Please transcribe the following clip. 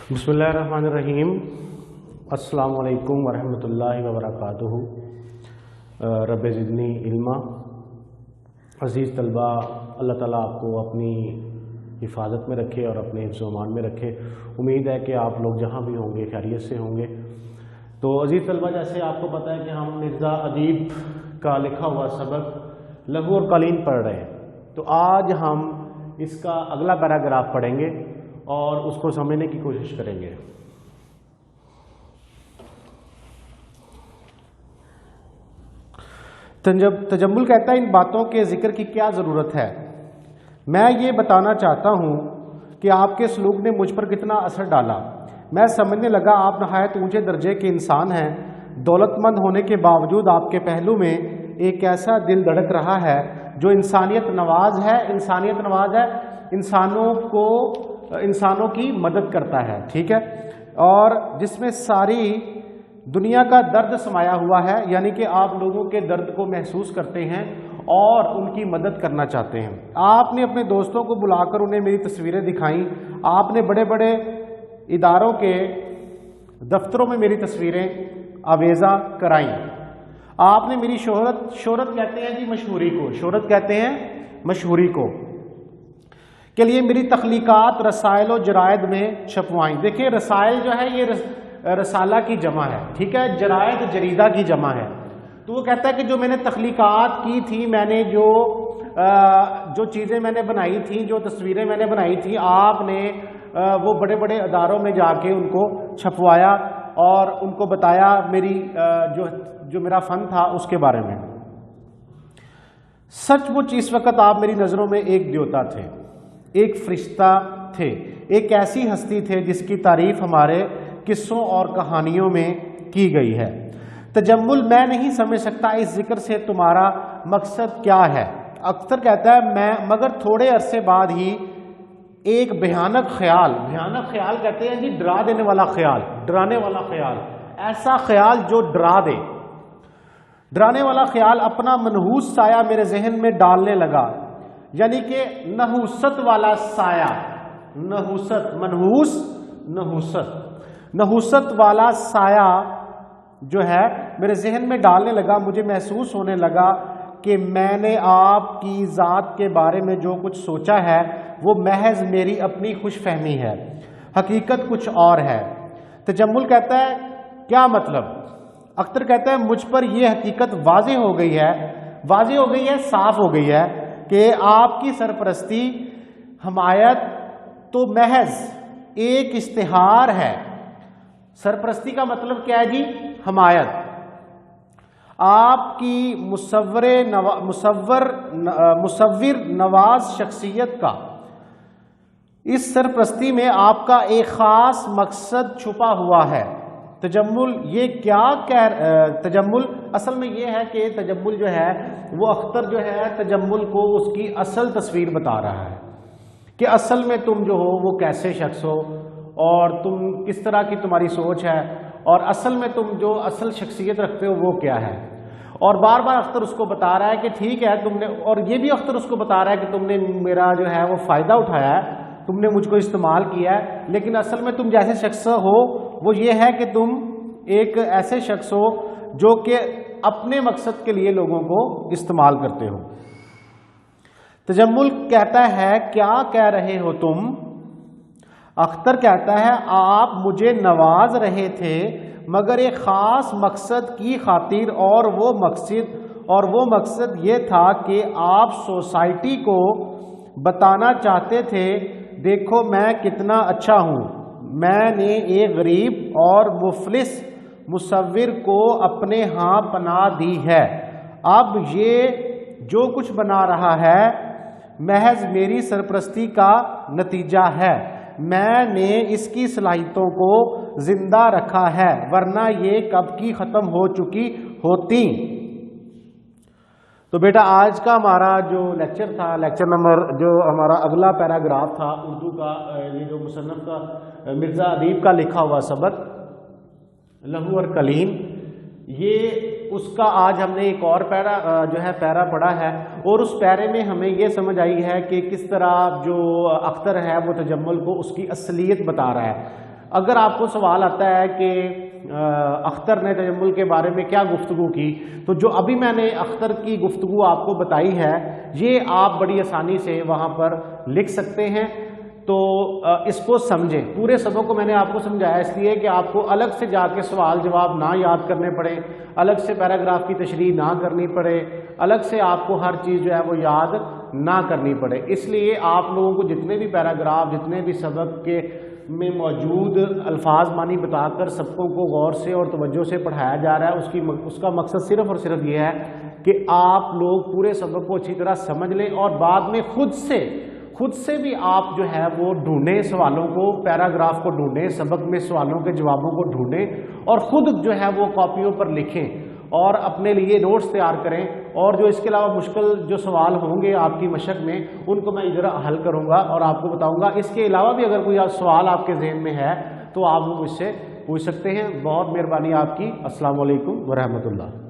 बिस्मिल्लाहिर्रहमानिर्रहीम। अस्सलामु अलैकुम वरहमतुल्लाहि वबरकातुहू। रब्बे ज़िदनी इल्मा। अज़ीज़ तलबा, अल्लाह ताला आपको अपनी हिफाजत में रखे और अपने हिफ्ज़-ओ-अमान में रखे। उम्मीद है कि आप लोग जहाँ भी होंगे खैरियत से होंगे। तो अज़ीज़ तलबा, जैसे आपको पता है कि हम मिर्ज़ा अदीब का लिखा हुआ सबक लघु और कालीन पढ़ रहे हैं। तो आज हम इसका अगला पैराग्राफ पढ़ेंगे और उसको समझने की कोशिश करेंगे। तजम्मुल कहता है, इन बातों के जिक्र की क्या ज़रूरत है। मैं ये बताना चाहता हूँ कि आपके सलूक ने मुझ पर कितना असर डाला। मैं समझने लगा आप नहायत ऊंचे दर्जे के इंसान हैं। दौलतमंद होने के बावजूद आपके पहलू में एक ऐसा दिल धड़क रहा है जो इंसानियत नवाज है। इंसानों की मदद करता है, ठीक है, और जिसमें सारी दुनिया का दर्द समाया हुआ है। यानी कि आप लोगों के दर्द को महसूस करते हैं और उनकी मदद करना चाहते हैं। आपने अपने दोस्तों को बुलाकर उन्हें मेरी तस्वीरें दिखाईं। आपने बड़े बड़े इदारों के दफ्तरों में मेरी तस्वीरें आवेज़ा कराईं। आपने मेरी शोहरत कहते हैं जी मशहूरी को, शोहरत कहते हैं मशहूरी को के लिए मेरी तख्लीकात रसायल और जरायद में छपवाई। देखिए, रसायल जो है ये रसाला की जमा है, ठीक है, जरायद जरीदा की जमा है। तो वो कहता है कि जो मैंने तख्लीकात की थी, मैंने जो चीज़ें मैंने बनाई थी, जो तस्वीरें मैंने बनाई थी, आपने वो बड़े बड़े अदारों में जाके उनको छपवाया और उनको बताया मेरी जो मेरा फ़न था उसके बारे में। सचमुच इस वक्त आप मेरी नज़रों में एक देवता थे, एक फरिश्ता थे, एक ऐसी हस्ती थे जिसकी तारीफ हमारे किस्सों और कहानियों में की गई है। तजम्मुल, मैं नहीं समझ सकता इस जिक्र से तुम्हारा मकसद क्या है। अख्तर कहता है, मैं मगर थोड़े अरसे बाद ही एक भयानक ख्याल कहते हैं जी डरा देने वाला ख्याल, डराने वाला ख्याल, ऐसा ख्याल जो डरा दे, डराने वाला ख्याल अपना मनहूस साया मेरे जहन में डालने लगा। यानी कि नहूसत वाला साया, नहूसत वाला साया जो है मेरे जहन में डालने लगा। मुझे महसूस होने लगा कि मैंने आपकी ज़ात के बारे में जो कुछ सोचा है वो महज मेरी अपनी खुशफहमी है, हकीकत कुछ और है। तजम्मुल कहता है, क्या मतलब। अख्तर कहता है, मुझ पर यह हकीकत वाज़ेह हो गई है, साफ हो गई है कि आपकी सरपरस्ती हमायत तो महज एक इश्तिहार है। सरपरस्ती का मतलब क्या है जी, हमायत। आपकी मुसव्विर नवाज शख्सियत का इस सरपरस्ती में आपका एक ख़ास मकसद छुपा हुआ है। तजम्मुल ये क्या तजम्मुल असल में ये है कि तजम्मुल जो है वो अख्तर जो है तजम्मुल को उसकी असल तस्वीर बता रहा है कि असल में तुम जो हो वो कैसे शख्स हो और तुम किस तरह की तुम्हारी सोच है और असल में तुम जो असल शख्सियत रखते हो वो क्या है। और बार बार अख्तर उसको बता रहा है कि ठीक है तुमने, और ये भी अख्तर उसको बता रहा है कि तुमने मेरा जो है वो फ़ायदा उठाया है, तुमने मुझको इस्तेमाल किया है, लेकिन असल में तुम जैसे शख्स हो वो ये है कि तुम एक ऐसे शख्स हो जो कि अपने मकसद के लिए लोगों को इस्तेमाल करते हो। तजम्मुल कहता है, क्या कह रहे हो तुम। अख्तर कहता है, आप मुझे नवाज रहे थे मगर एक ख़ास मकसद की खातिर, और वो मकसद ये था कि आप सोसाइटी को बताना चाहते थे, देखो मैं कितना अच्छा हूँ। मैंने एक गरीब और मुफलिस मुसव्विर को अपने यहाँ पनाह दी है। अब ये जो कुछ बना रहा है महज मेरी सरपरस्ती का नतीजा है। मैंने इसकी सलाहियतों को जिंदा रखा है, वरना ये कब की ख़त्म हो चुकी होती। तो बेटा, आज का हमारा जो लेक्चर था, लेक्चर नंबर जो हमारा अगला पैराग्राफ था उर्दू का, ये जो मुसन्नफ़ का मिर्ज़ा अदीब का लिखा हुआ सबक लघु और कलीन, ये उसका आज हमने एक और पैरा पढ़ा है और उस पैरे में हमें ये समझ आई है कि किस तरह जो अख्तर है वो तजम्मुल को उसकी असलियत बता रहा है। اگر آپ کو سوال آتا ہے کہ اختر نے تجمل کے بارے میں کیا گفتگو کی، تو جو ابھی میں نے اختر کی گفتگو آپ کو بتائی ہے یہ آپ بڑی آسانی سے وہاں پر لکھ سکتے ہیں۔ تو اس کو سمجھیں، پورے سبق کو میں نے آپ کو سمجھایا اس لیے کہ آپ کو الگ سے جا کے سوال جواب نہ یاد کرنے پڑے، الگ سے پیراگراف کی تشریح نہ کرنی پڑے، الگ سے آپ کو ہر چیز جو ہے وہ یاد نہ کرنی پڑے۔ اس لیے آپ لوگوں کو جتنے بھی پیراگراف، جتنے بھی سبق کے میں موجود الفاظ معنی بتا کر سبقوں کو غور سے اور توجہ سے پڑھایا جا رہا ہے، اس کا مقصد صرف اور صرف یہ ہے کہ آپ لوگ پورے سبق کو اچھی طرح سمجھ لیں اور بعد میں خود سے بھی آپ جو ہے وہ ڈھونڈیں سوالوں کو، پیراگراف کو ڈھونڈیں، سبق میں سوالوں کے جوابوں کو ڈھونڈیں اور خود جو ہے وہ کاپیوں پر لکھیں اور اپنے لیے نوٹس تیار کریں۔ اور جو اس کے علاوہ مشکل جو سوال ہوں گے آپ کی مشق میں، ان کو میں ادھر حل کروں گا اور آپ کو بتاؤں گا۔ اس کے علاوہ بھی اگر کوئی سوال آپ کے ذہن میں ہے تو آپ وہ مجھ سے پوچھ سکتے ہیں۔ بہت مہربانی آپ کی۔ السلام علیکم ورحمۃ اللہ۔